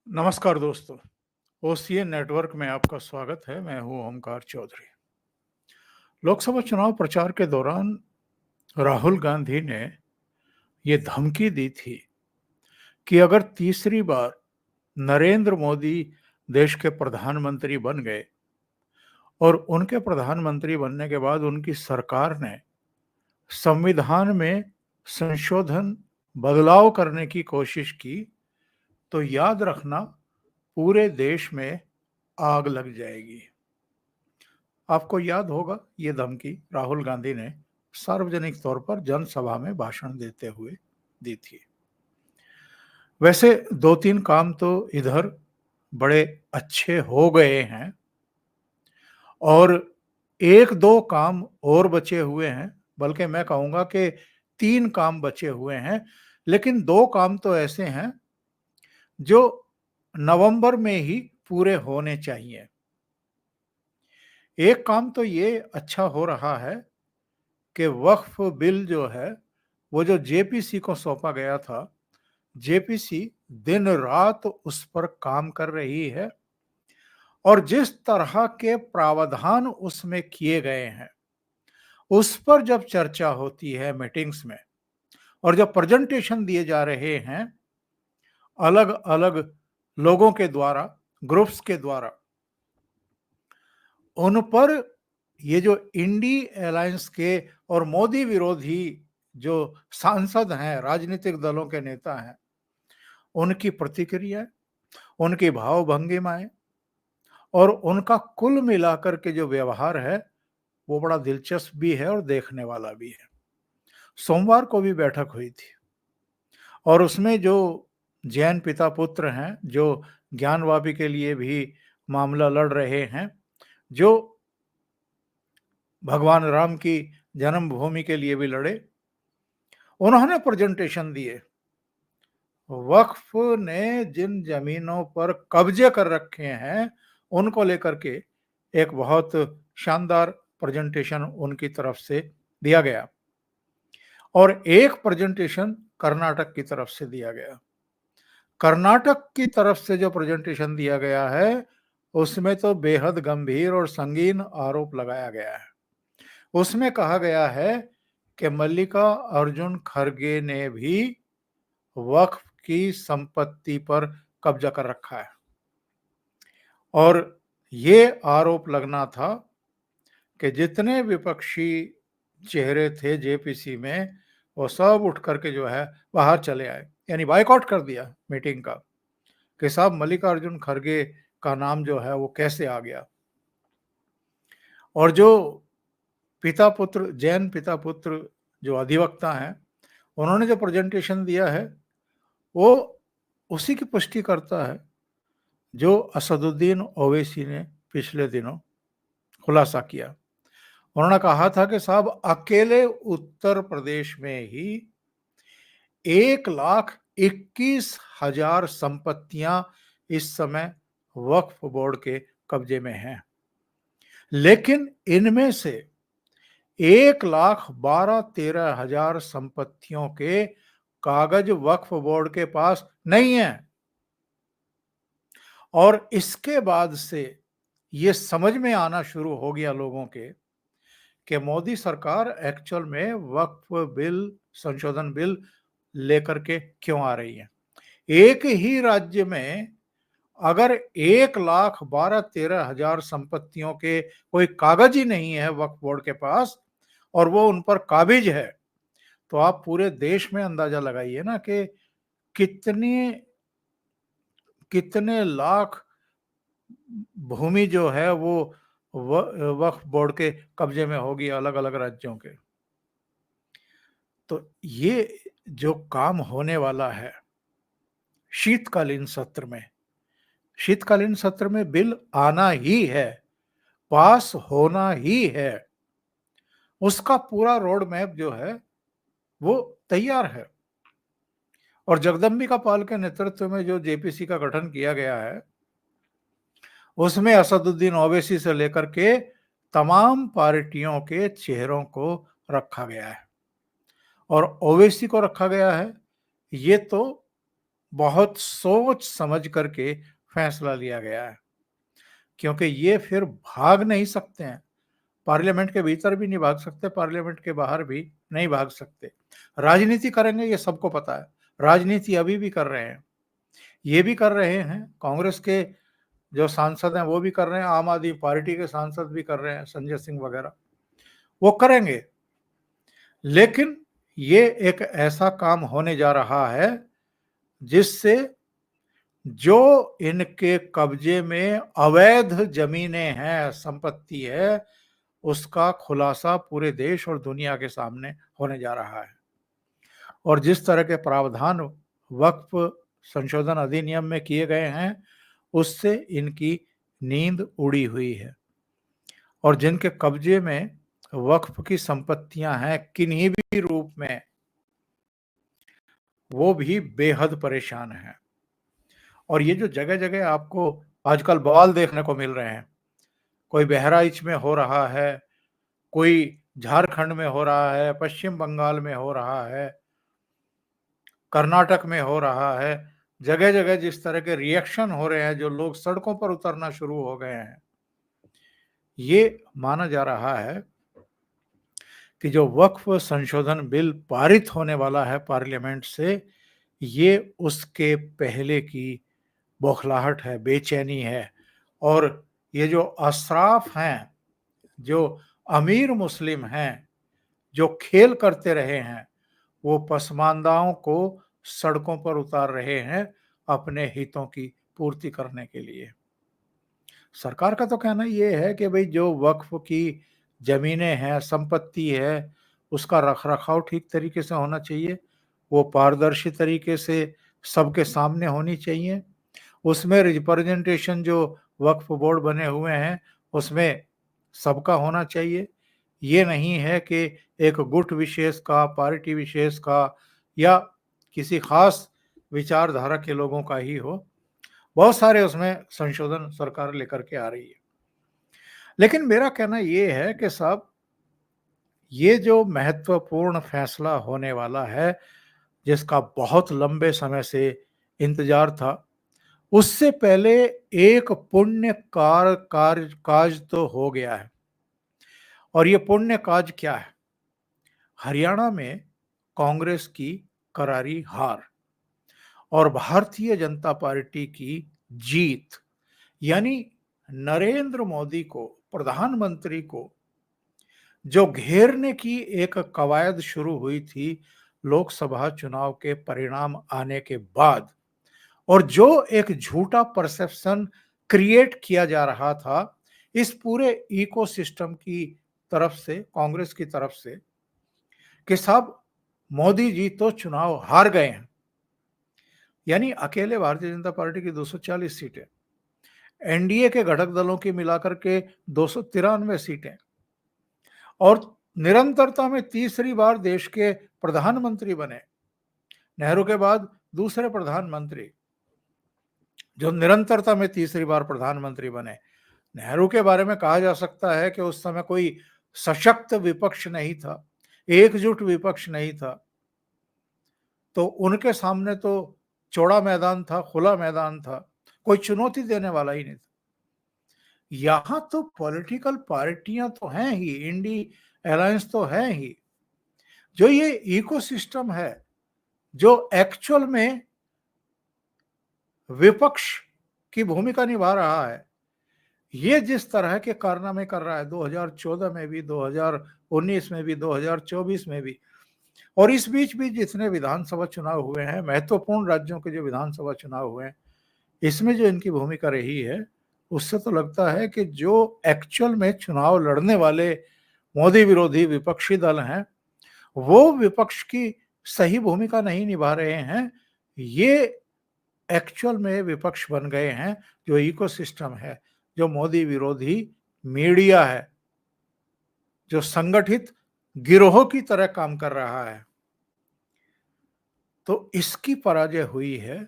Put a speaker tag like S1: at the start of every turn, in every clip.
S1: नमस्कार दोस्तों। OCA network में आपका स्वागत है। मैं हूं ओमकार चौधरी। लोकसभा चुनाव प्रचार के दौरान राहुल गांधी ने ये धमकी दी थी कि अगर तीसरी बार नरेंद्र मोदी देश के प्रधानमंत्री बन गए और उनके प्रधानमंत्री बनने के बाद उनकी सरकार ने संविधान में संशोधन बदलाव करने की कोशिश की, तो याद रखना, पूरे देश में आग लग जाएगी। आपको याद होगा, ये धमकी राहुल गांधी ने सार्वजनिक तौर पर जनसभा में भाषण देते हुए दी थी। वैसे दो तीन काम तो इधर बड़े अच्छे हो गए हैं और एक दो काम और बचे हुए हैं, बल्कि मैं कहूंगा कि तीन काम बचे हुए हैं। लेकिन दो काम तो ऐसे हैं जो नवंबर में ही पूरे होने चाहिए। एक काम तो ये अच्छा हो रहा है कि वक्फ बिल जो है, वो जो जेपीसी को सौंपा गया था, जेपीसी दिन रात उस पर काम कर रही है और जिस तरह के प्रावधान उसमें किए गए हैं, उस पर जब चर्चा होती है मीटिंग्स में और जब प्रेजेंटेशन दिए जा रहे हैं अलग अलग लोगों के द्वारा, ग्रुप्स के द्वारा, उन पर ये जो इंडी अलायंस के और मोदी विरोधी जो सांसद हैं, राजनीतिक दलों के नेता हैं, उनकी प्रतिक्रिया, उनकी भाव भंगिमाएं और उनका कुल मिलाकर के जो व्यवहार है, वो बड़ा दिलचस्प भी है और देखने वाला भी है। सोमवार को भी बैठक हुई थी और उसमें जो जैन पिता पुत्र हैं, जो ज्ञानवापी के लिए भी मामला लड़ रहे हैं, जो भगवान राम की जन्मभूमि के लिए भी लड़े, उन्होंने प्रेजेंटेशन दिए। वक्फ ने जिन जमीनों पर कब्जे कर रखे हैं, उनको लेकर के एक बहुत शानदार प्रेजेंटेशन उनकी तरफ से दिया गया और एक प्रेजेंटेशन कर्नाटक की तरफ से दिया गया। कर्नाटक की तरफ से जो प्रेजेंटेशन दिया गया है, उसमें तो बेहद गंभीर और संगीन आरोप लगाया गया है। उसमें कहा गया है कि मल्लिका अर्जुन खड़गे ने भी वक्फ की संपत्ति पर कब्जा कर रखा है और ये आरोप लगना था कि जितने विपक्षी चेहरे थे जेपीसी में, वो सब उठ करके जो है बाहर चले आए, यानी बायकॉट कर दिया मीटिंग का कि साहब मल्लिकार्जुन खड़गे का नाम जो है वो कैसे आ गया। और जो पिता पुत्र, जैन पिता पुत्र जो अधिवक्ता हैं, उन्होंने जो प्रेजेंटेशन दिया है, वो उसी की पुष्टि करता है जो असदुद्दीन ओवैसी ने पिछले दिनों खुलासा किया। उन्होंने कहा था कि साहब अकेले उत्तर प्रदेश में ही 1,21,000 संपत्तियां इस समय वक्फ बोर्ड के कब्जे में हैं, लेकिन इनमें से 1,12,13,000 संपत्तियों के कागज वक्फ बोर्ड के पास नहीं है। और इसके बाद से ये समझ में आना शुरू हो गया लोगों के कि मोदी सरकार एक्चुअल में वक्फ बिल, संशोधन बिल लेकर के क्यों आ रही है। एक ही राज्य में अगर 1,12,13,000 संपत्तियों के कोई कागज ही नहीं है वक्फ बोर्ड के पास और वो उन पर काबिज है, तो आप पूरे देश में अंदाजा लगाइए ना कि कितने कितने लाख भूमि जो है वो वक्फ बोर्ड के कब्जे में होगी अलग अलग राज्यों के। तो ये जो काम होने वाला है शीतकालीन सत्र में, शीतकालीन सत्र में बिल आना ही है, पास होना ही है, उसका पूरा रोड मैप जो है वो तैयार है। और जगदम्बिका पाल के नेतृत्व में जो जेपीसी का गठन किया गया है, उसमें असदुद्दीन ओवैसी से लेकर के तमाम पार्टियों के चेहरों को रखा गया है। और ओवैसी को रखा गया है, ये तो बहुत सोच समझ करके फैसला लिया गया है, क्योंकि ये फिर भाग नहीं सकते हैं। पार्लियामेंट के भीतर भी नहीं भाग सकते, पार्लियामेंट के बाहर भी नहीं भाग सकते। राजनीति करेंगे ये सबको पता है, राजनीति अभी भी कर रहे हैं, ये भी कर रहे हैं, कांग्रेस के जो सांसद हैं वो भी कर रहे हैं, आम आदमी पार्टी के सांसद भी कर रहे हैं, संजय सिंह वगैरह, वो करेंगे। लेकिन ये एक ऐसा काम होने जा रहा है जिससे जो इनके कब्जे में अवैध जमीनें हैं, संपत्ति है, उसका खुलासा पूरे देश और दुनिया के सामने होने जा रहा है। और जिस तरह के प्रावधान वक्फ संशोधन अधिनियम में किए गए हैं, उससे इनकी नींद उड़ी हुई है। और जिनके कब्जे में वक्फ की संपत्तियां हैं किन्हीं भी रूप में, वो भी बेहद परेशान हैं। और ये जो जगह जगह आपको आजकल बवाल देखने को मिल रहे हैं, कोई बहराइच में हो रहा है, कोई झारखंड में हो रहा है, पश्चिम बंगाल में हो रहा है, कर्नाटक में हो रहा है, जगह जगह जिस तरह के रिएक्शन हो रहे हैं, जो लोग सड़कों पर उतरना शुरू हो गए हैं, ये माना जा रहा है कि जो वक्फ संशोधन बिल पारित होने वाला है पार्लियामेंट से, ये उसके पहले की बौखलाहट है, बेचैनी है। और ये जो अशराफ हैं, जो अमीर मुस्लिम हैं, जो खेल करते रहे हैं, वो पसमानदाओं को सड़कों पर उतार रहे हैं अपने हितों की पूर्ति करने के लिए। सरकार का तो कहना ये है कि भाई जो वक्फ की जमीनें हैं, संपत्ति है, उसका रखरखाव ठीक तरीके से होना चाहिए, वो पारदर्शी तरीके से सबके सामने होनी चाहिए। उसमें रिप्रेजेंटेशन जो वक्फ बोर्ड बने हुए हैं, उसमें सबका होना चाहिए। ये नहीं है कि एक गुट विशेष का, पार्टी विशेष का या किसी खास विचारधारा के लोगों का ही हो। बहुत सारे उसमें संशोधन सरकार लेकर के आ रही है। लेकिन मेरा कहना ये है कि साहब, ये जो महत्वपूर्ण फैसला होने वाला है, जिसका बहुत लंबे समय से इंतजार था, उससे पहले एक पुण्य काज तो हो गया है। और ये पुण्य काज क्या है? हरियाणा में कांग्रेस की करारी हार और भारतीय जनता पार्टी की जीत, यानी नरेंद्र मोदी को, प्रधानमंत्री को जो घेरने की एक कवायद शुरू हुई थी लोकसभा चुनाव के परिणाम आने के बाद, और जो एक झूठा परसेप्शन क्रिएट किया जा रहा था इस पूरे इकोसिस्टम की तरफ से, कांग्रेस की तरफ से, कि साहब मोदी जी तो चुनाव हार गए हैं। यानी अकेले भारतीय जनता पार्टी की 240 सीटें, एनडीए के घटक दलों की मिलाकर के 293 सीटें, और निरंतरता में तीसरी बार देश के प्रधानमंत्री बने, नेहरू के बाद दूसरे प्रधानमंत्री जो निरंतरता में तीसरी बार प्रधानमंत्री बने। नेहरू के बारे में कहा जा सकता है कि उस समय कोई सशक्त विपक्ष नहीं था, एकजुट विपक्ष नहीं था, तो उनके सामने तो चौड़ा मैदान था, खुला मैदान था, कोई चुनौती देने वाला ही नहीं था। यहां तो पॉलिटिकल पार्टियां तो हैं ही, इंडी अलायंस तो है ही, जो ये इकोसिस्टम है, जो एक्चुअल में विपक्ष की भूमिका निभा रहा है, ये जिस तरह के कारनामे कर रहा है 2014 में भी, 2019 में भी, 2024 में भी, और इस बीच भी जितने विधानसभा चुनाव हुए हैं, महत्वपूर्ण राज्यों के जो विधानसभा चुनाव हुए हैं, इसमें जो इनकी भूमिका रही है, उससे तो लगता है कि जो एक्चुअल में चुनाव लड़ने वाले मोदी विरोधी विपक्षी दल हैं, वो विपक्ष की सही भूमिका नहीं निभा रहे हैं। ये एक्चुअल में विपक्ष बन गए हैं, जो इकोसिस्टम है, जो मोदी विरोधी मीडिया है, जो संगठित गिरोह की तरह काम कर रहा है। तो इसकी पराजय हुई है।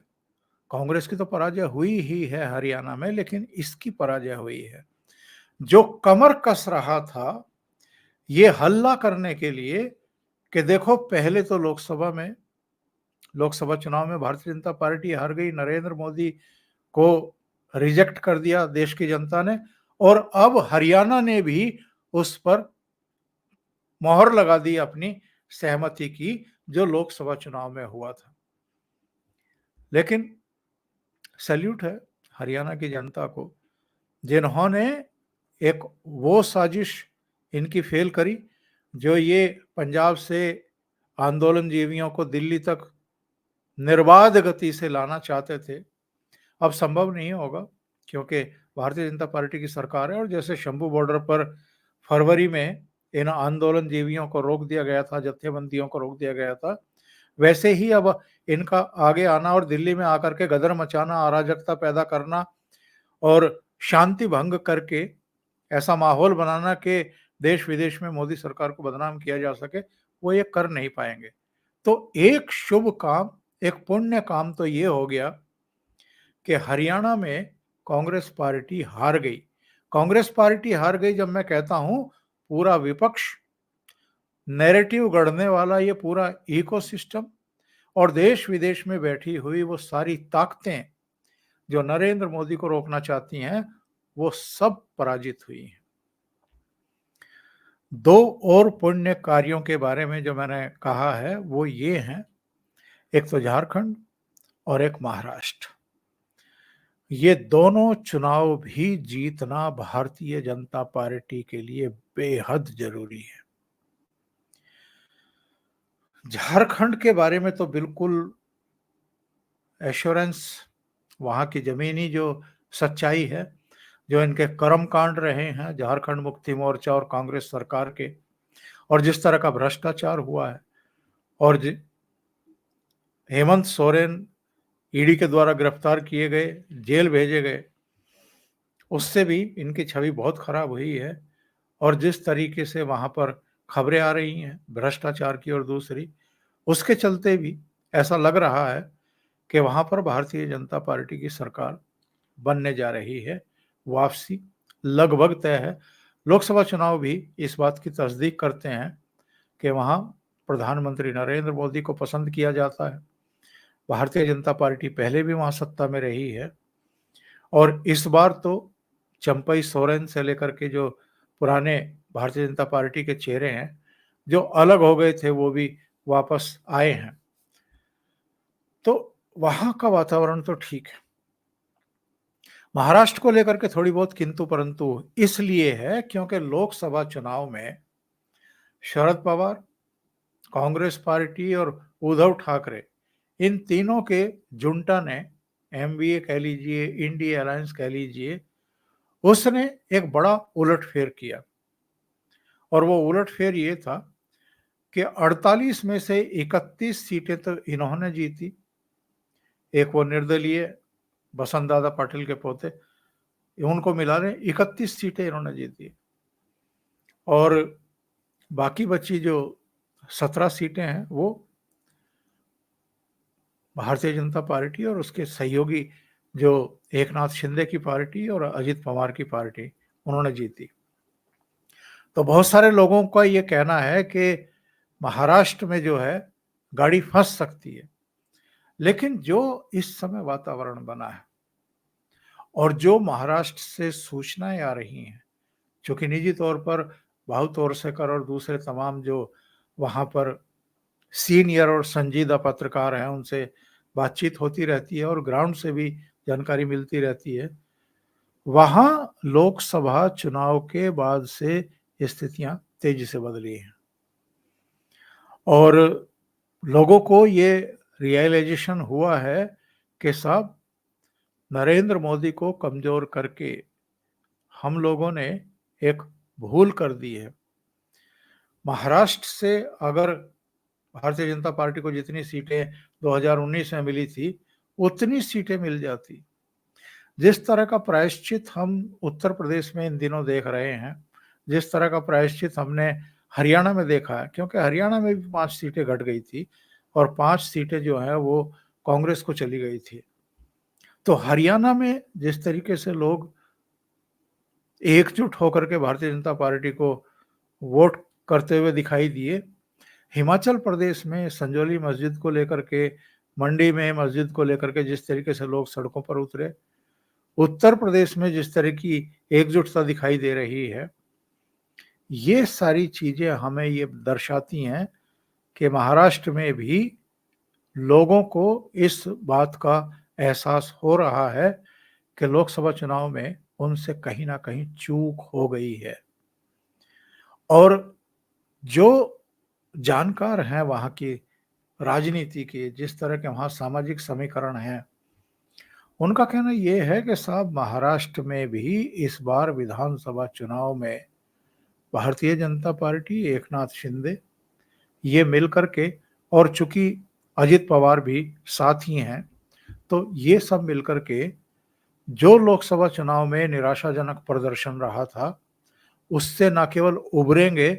S1: कांग्रेस की तो पराजय हुई ही है हरियाणा में, लेकिन इसकी पराजय हुई है। जो कमर कस रहा था ये हल्ला करने के लिए कि देखो पहले तो लोकसभा में लोकसभा चुनाव में भारतीय जनता पार्टी हार गई, नरेंद्र मोदी को रिजेक्ट कर दिया देश की जनता ने, और अब हरियाणा ने भी उस पर मोहर लगा दी अपनी सहमति की, जो लोकसभा चुनाव में हुआ था। लेकिन सैल्यूट है हरियाणा की जनता को, जिन्होंने एक वो साजिश इनकी फेल करी जो ये पंजाब से आंदोलनजीवियों को दिल्ली तक निर्बाध गति से लाना चाहते थे। अब संभव नहीं होगा, क्योंकि भारतीय जनता पार्टी की सरकार है, और जैसे शंभू बॉर्डर पर फरवरी में इन आंदोलनजीवियों को रोक दिया गया था, जत्थेबंदियों को रोक दिया गया था, वैसे ही अब इनका आगे आना और दिल्ली में आकर के गदर मचाना, अराजकता पैदा करना और शांति भंग करके ऐसा माहौल बनाना कि देश विदेश में मोदी सरकार को बदनाम किया जा सके, वो ये कर नहीं पाएंगे। तो एक शुभ काम, एक पुण्य काम तो ये हो गया कि हरियाणा में कांग्रेस पार्टी हार गई। कांग्रेस पार्टी हार गई जब मैं कहता हूं, पूरा विपक्ष, नैरेटिव गढ़ने वाला ये पूरा इकोसिस्टम और देश विदेश में बैठी हुई वो सारी ताकतें जो नरेंद्र मोदी को रोकना चाहती हैं, वो सब पराजित हुई हैं। दो और पुण्य कार्यों के बारे में जो मैंने कहा है वो ये हैं, एक तो झारखंड और एक महाराष्ट्र। ये दोनों चुनाव भी जीतना भारतीय जनता पार्टी के लिए बेहद जरूरी है। झारखंड के बारे में तो बिल्कुल एश्योरेंस, वहां की जमीनी जो सच्चाई है, जो इनके कर्म कांड रहे हैं झारखंड मुक्ति मोर्चा और कांग्रेस सरकार के, और जिस तरह का भ्रष्टाचार हुआ है, और हेमंत सोरेन ईडी के द्वारा गिरफ्तार किए गए, जेल भेजे गए, उससे भी इनकी छवि बहुत खराब हुई है। और जिस तरीके से वहां पर खबरें आ रही हैं भ्रष्टाचार की और दूसरी, उसके चलते भी ऐसा लग रहा है कि वहां पर भारतीय जनता पार्टी की सरकार बनने जा रही है, वापसी लगभग तय है। लोकसभा चुनाव भी इस बात की तस्दीक करते हैं कि वहां प्रधानमंत्री नरेंद्र मोदी को पसंद किया जाता है। भारतीय जनता पार्टी पहले भी वहां सत्ता में रही है, और इस बार तो चंपई सोरेन से लेकर के जो पुराने भारतीय जनता पार्टी के चेहरे हैं, जो अलग हो गए थे, वो भी वापस आए हैं। तो वहां का वातावरण तो ठीक है। महाराष्ट्र को लेकर के थोड़ी बहुत किंतु परंतु इसलिए है क्योंकि लोकसभा चुनाव में शरद पवार, कांग्रेस पार्टी और उद्धव ठाकरे, इन तीनों के जुंटा ने, एमवीए कह लीजिए, इंडिया अलायंस कह लीजिए, उसने एक बड़ा उलटफेर किया। और वो उलटफेर ये था कि 48 में से 31 सीटें तो इन्होंने जीती, एक वो निर्दलीय बसंत दादा पाटिल के पोते, उनको मिला रहे 31 सीटें इन्होंने जीती, और बाकी बची जो 17 सीटें हैं वो भारतीय जनता पार्टी और उसके सहयोगी जो एकनाथ शिंदे की पार्टी और अजित पवार की पार्टी, उन्होंने जीती। तो बहुत सारे लोगों का ये कहना है कि महाराष्ट्र में जो है गाड़ी फंस सकती है। लेकिन जो इस समय वातावरण बना है और जो महाराष्ट्र से सूचनाएं आ रही हैं, चूंकि निजी तौर पर भाऊ तोरसेकर और दूसरे तमाम जो वहां पर सीनियर और संजीदा पत्रकार हैं, उनसे बातचीत होती रहती है और ग्राउंड से भी जानकारी मिलती रहती है, वहां लोकसभा चुनाव के बाद से स्थितियां तेजी से बदली हैं और लोगों को ये रियलाइजेशन हुआ है कि साहब, नरेंद्र मोदी को कमजोर करके हम लोगों ने एक भूल कर दी है। महाराष्ट्र से अगर भारतीय जनता पार्टी को जितनी सीटें 2019 में मिली थी, उतनी सीटें मिल जाती। जिस तरह का प्रायश्चित हम उत्तर प्रदेश में इन दिनों देख रहे हैं, जिस तरह का प्रायश्चित हमने हरियाणा में देखा है, क्योंकि हरियाणा में भी 5 सीटें घट गई थी और 5 सीटें जो है वो कांग्रेस को चली गई थी। तो हरियाणा में जिस तरीके से लोग एकजुट होकर के भारतीय जनता पार्टी को वोट करते हुए दिखाई दिए, हिमाचल प्रदेश में संजौली मस्जिद को लेकर के मंडी में मस्जिद को लेकर के जिस तरीके से लोग सड़कों पर उतरे, उत्तर प्रदेश में जिस तरह की एकजुटता दिखाई दे रही है, ये सारी चीजें हमें ये दर्शाती हैं कि महाराष्ट्र में भी लोगों को इस बात का एहसास हो रहा है कि लोकसभा चुनाव में उनसे कहीं न कहीं चूक हो गई है। और जो जानकार हैं वहाँ की राजनीति के, जिस तरह के वहाँ सामाजिक समीकरण हैं, उनका कहना ये है कि साहब महाराष्ट्र में भी इस बार विधानसभा चुनाव में भारतीय जनता पार्टी, एकनाथ शिंदे ये मिल कर के, और चूंकि अजित पवार भी साथ ही हैं, तो ये सब मिल कर के जो लोकसभा चुनाव में निराशाजनक प्रदर्शन रहा था, उससे न केवल उबरेंगे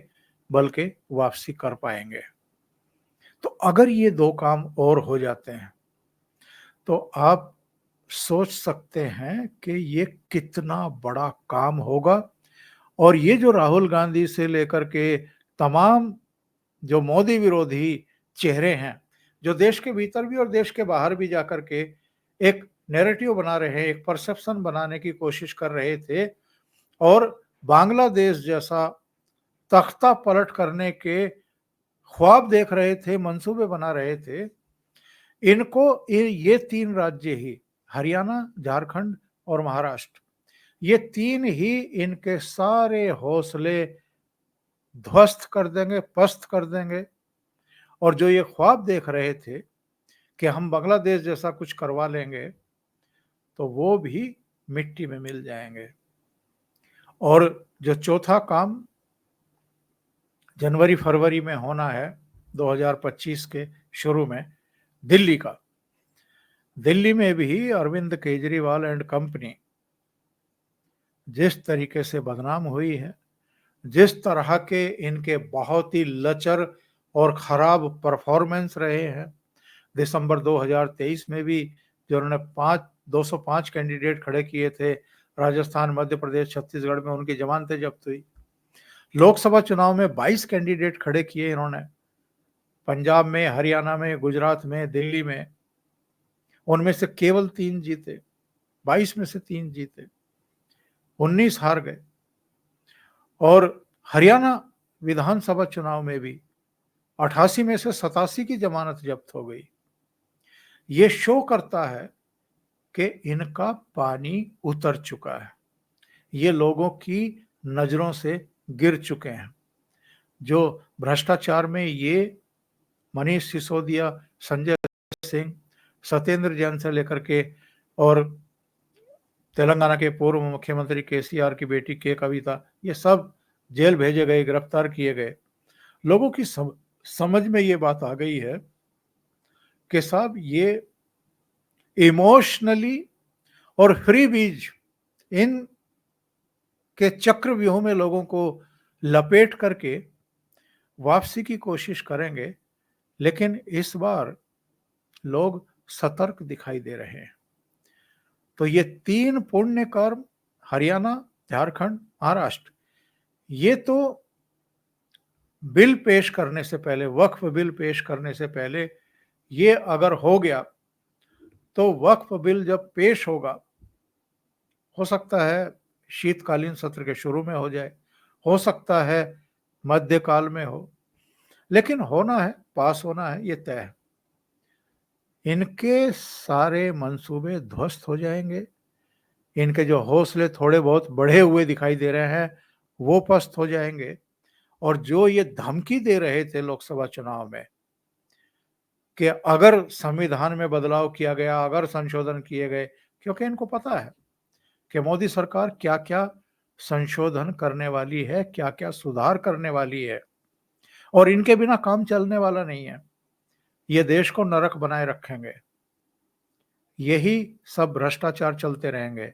S1: बल्कि वापसी कर पाएंगे। तो अगर ये दो काम और हो जाते हैं तो आप सोच सकते हैं कि ये कितना बड़ा काम होगा। और ये जो राहुल गांधी से लेकर के तमाम जो मोदी विरोधी चेहरे हैं, जो देश के भीतर भी और देश के बाहर भी जाकर के एक नैरेटिव बना रहे हैं, एक परसेप्शन बनाने की कोशिश कर रहे थे और बांग्लादेश जैसा तख्ता पलट करने के ख्वाब देख रहे थे, मंसूबे बना रहे थे, इनको ये तीन राज्य ही, हरियाणा, झारखंड और महाराष्ट्र, ये तीन ही इनके सारे हौसले ध्वस्त कर देंगे, पस्त कर देंगे। और जो ये ख्वाब देख रहे थे कि हम बांग्लादेश जैसा कुछ करवा लेंगे, तो वो भी मिट्टी में मिल जाएंगे। और जो चौथा काम जनवरी फरवरी में होना है 2025 के शुरू में, दिल्ली का, दिल्ली में भी अरविंद केजरीवाल एंड कंपनी जिस तरीके से बदनाम हुई है, जिस तरह के इनके बहुत ही लचर और खराब परफॉर्मेंस रहे हैं, दिसंबर 2023 में भी जो उन्होंने 205 कैंडिडेट खड़े किए थे, राजस्थान, मध्य प्रदेश, छत्तीसगढ़ में उनकी जमानतें जब्त हुई। लोकसभा चुनाव में 22 कैंडिडेट खड़े किए इन्होंने, पंजाब में, हरियाणा में, गुजरात में, दिल्ली में, उनमें से केवल 3 जीते, 22 में से 3 जीते, 19 हार गए। और हरियाणा विधानसभा चुनाव में भी 88 में से 87 की जमानत जब्त हो गई। ये शो करता है कि इनका पानी उतर चुका है, ये लोगों की नजरों से गिर चुके हैं। जो भ्रष्टाचार में ये मनीष सिसोदिया, संजय सिंह, सत्येंद्र जैन से लेकर के और तेलंगाना के पूर्व मुख्यमंत्री केसीआर की बेटी के कविता, ये सब जेल भेजे गए, गिरफ्तार किए गए। लोगों की समझ में ये बात आ गई है कि साहब ये इमोशनली और फ्री बीज इन के चक्रव्यूह में लोगों को लपेट करके वापसी की कोशिश करेंगे। लेकिन इस बार लोग सतर्क दिखाई दे रहे हैं। तो ये 3 पुण्य कर्म, हरियाणा, झारखंड, महाराष्ट्र, ये तो बिल पेश करने से पहले, वक्फ बिल पेश करने से पहले ये अगर हो गया, तो वक्फ बिल जब पेश होगा, हो सकता है शीतकालीन सत्र के शुरू में हो जाए, हो सकता है मध्यकाल में हो, लेकिन होना है, पास होना है, ये तय है। इनके सारे मंसूबे ध्वस्त हो जाएंगे, इनके जो हौसले थोड़े बहुत बढ़े हुए दिखाई दे रहे हैं वो पस्त हो जाएंगे। और जो ये धमकी दे रहे थे लोकसभा चुनाव में कि अगर संविधान में बदलाव किया गया, अगर संशोधन किए गए, क्योंकि इनको पता है कि मोदी सरकार क्या क्या संशोधन करने वाली है, क्या क्या सुधार करने वाली है, और इनके बिना काम चलने वाला नहीं है। ये देश को नरक बनाए रखेंगे, यही सब भ्रष्टाचार चलते रहेंगे।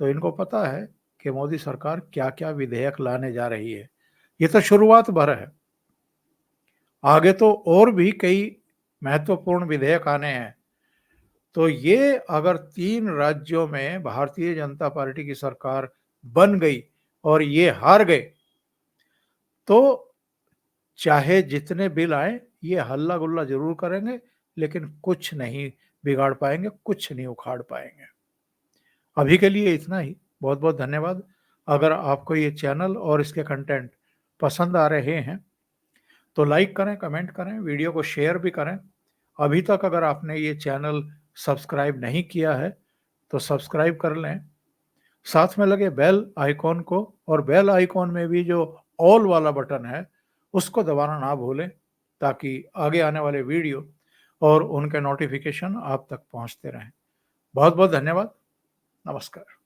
S1: तो इनको पता है कि मोदी सरकार क्या क्या विधेयक लाने जा रही है। ये तो शुरुआत भर है, आगे तो और भी कई महत्वपूर्ण विधेयक आने हैं। तो ये अगर 3 राज्यों में भारतीय जनता पार्टी की सरकार बन गई और ये हार गए, तो चाहे जितने बिल आए, ये हल्ला गुल्ला जरूर करेंगे, लेकिन कुछ नहीं बिगाड़ पाएँगे, कुछ नहीं उखाड़ पाएँगे। अभी के लिए इतना ही। बहुत-बहुत धन्यवाद। अगर आपको ये चैनल और इसके कंटेंट पसंद आ रहे हैं, तो लाइक करें, कमेंट करें, वीडियो को शेयर भी करें। अभी तक अगर आपने ये चैनल सब्सक्राइब नहीं किया है, तो सब्सक्राइब कर लें। साथ में लगे बेल आइकॉन को और बेल आइकॉन में भी जो ऑल वाला बटन है, उसको दबाना ना भूलें, ताकि आगे आने वाले वीडियो और उनके नोटिफ़िकेशन आप तक पहुँचते रहें। बहुत-बहुत धन्यवाद। नमस्कार।